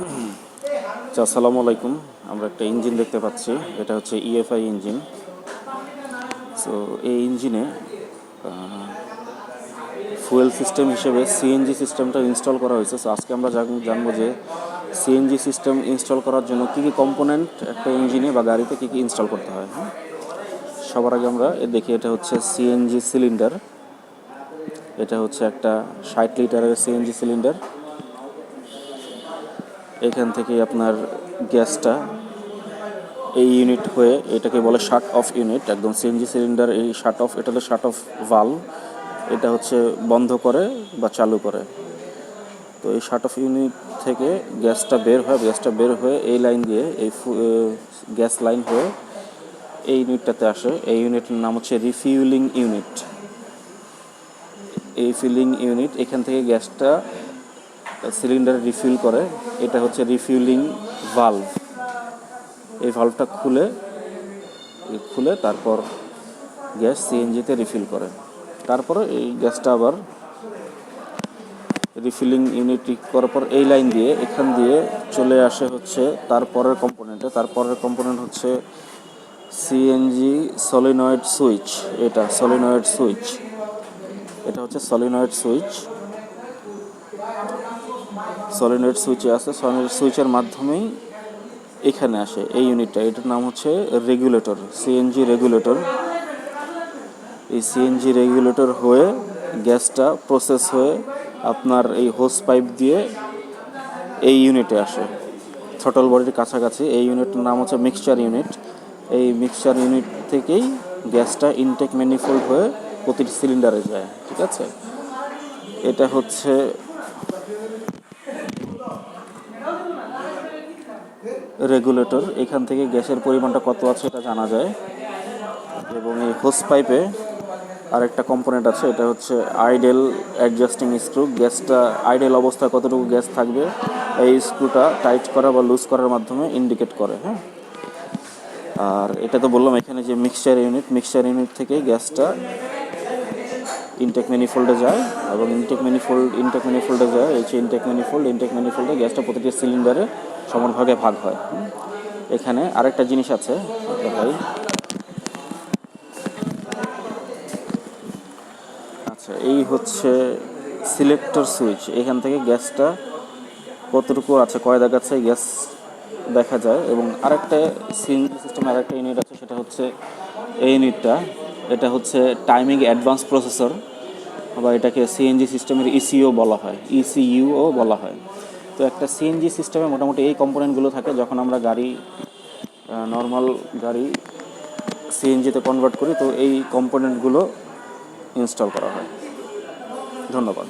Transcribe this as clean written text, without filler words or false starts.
আসসালামু আলাইকুম। আমরা একটা ইঞ্জিন দেখতে পাচ্ছি, এটা হচ্ছে ইএফআই ইঞ্জিন। সো এই ইঞ্জিনে ফুয়েল সিস্টেম হিসেবে সিএনজি সিস্টেমটা ইনস্টল করা হয়েছে। সো আজকে আমরা জানবো যে সিএনজি সিস্টেম ইনস্টল করার জন্য কী কী কম্পোনেন্ট একটা ইঞ্জিনে বা গাড়িতে কী কী ইনস্টল করতে হয়। সবার আগে আমরা দেখি, এটা হচ্ছে সিএনজি সিলিন্ডার। এটা হচ্ছে একটা 60 লিটারের সিএনজি সিলিন্ডার। এখান থেকে আপনার গ্যাসটা এই ইউনিট হয়ে এটাকে বলে শাট অফ ইউনিট। একদম সিএনজি সিলিন্ডার এই শাট অফ, এটা হলো শাট অফ ভালভ। এটা হচ্ছে বন্ধ করে বা চালু করে। তো এই শাট অফ ইউনিট থেকে গ্যাসটা বের হয়ে এই লাইন দিয়ে এই গ্যাস লাইন হয়ে এই ইউনিটটাতে আসে। এই ইউনিটের নাম হচ্ছে রিফিউলিং ইউনিট। এই ফিলিং ইউনিট এখান থেকে গ্যাসটা সিলিন্ডারে রিফিল করে। এটা হচ্ছে রিফিউলিং ভালভ। এই ভালভটা খুলে তারপর গ্যাস সিএনজিতে রিফিল করে। তারপরে এই গ্যাসটা আবার রিফিলিং ইউনিট করার পর এই লাইন দিয়ে এখান দিয়ে চলে আসে হচ্ছে তারপরের কম্পোনেন্ট হচ্ছে সিএনজি সলিনয়েড সুইচ। এটা সলিনয়েড সুইচ, এটা হচ্ছে সলিনয়েড সুইচে আছে। সলিনয়েড সুইচের মাধ্যমেই এখানে আসে এই ইউনিটটা। এটার নাম হচ্ছে রেগুলেটর, সিএনজি রেগুলেটর। এই সিএনজি রেগুলেটর হয়ে গ্যাসটা প্রসেস হয়ে আপনার এই হোস পাইপ দিয়ে এই ইউনিটে আসে, থ্রটল বডির কাছাকাছি। এই ইউনিটের নাম হচ্ছে মিক্সচার ইউনিট। এই মিক্সচার ইউনিট থেকেই গ্যাসটা ইনটেক ম্যানিফোল্ড হয়ে প্রতিটি সিলিন্ডারে যায়। ঠিক আছে, এটা হচ্ছে রেগুলেটর। এখান থেকে গ্যাসের পরিমাণটা কত আছে এটা জানা যায়। এবং এই হোস পাইপে আরেকটা কম্পোনেন্ট আছে, এটা হচ্ছে আইডেল অ্যাডজাস্টিং স্ক্রু। গ্যাসটা আইডেল অবস্থায় কতটুকু গ্যাস থাকবে এই স্ক্রুটা টাইট করা বা লুজ করার মাধ্যমে ইন্ডিকেট করে। আর এটা তো বললাম এখানে যে মিক্সচার ইউনিট থেকে গ্যাসটা ইনটেক ম্যানিফোল্ডে যায় এবং ইনটেক ম্যানিফোল্ডে যায়। এই যে ইনটেক ম্যানিফোল্ডে গ্যাসটা প্রতিটি সিলিন্ডারে সমানভাগে ভাগ হয়। এখানে আরেকটা জিনিস আছে, দেখাই। আচ্ছা, এই হচ্ছে সিলেক্টর সুইচ। এখান থেকে গ্যাসটা কতটুকু আছে, কয় দেখাচ্ছে গ্যাস দেখা যায়। এবং আরেকটা সিএনজি সিস্টেমে আরেকটা ইউনিট আছে, সেটা হচ্ছে এই ইউনিটটা। এটা হচ্ছে টাইমিং অ্যাডভান্স প্রসেসর, বা এটাকে সিএনজি সিস্টেমের ইসিইউ বলা হয়। তো একটা সিএনজি সিস্টেমে মোটামুটি এই কম্পোনেন্টগুলো থাকে। যখন আমরা নর্মাল গাড়ি সিএনজিতে কনভার্ট করি, তো এই কম্পোনেন্টগুলো ইনস্টল করা হয়। ধন্যবাদ।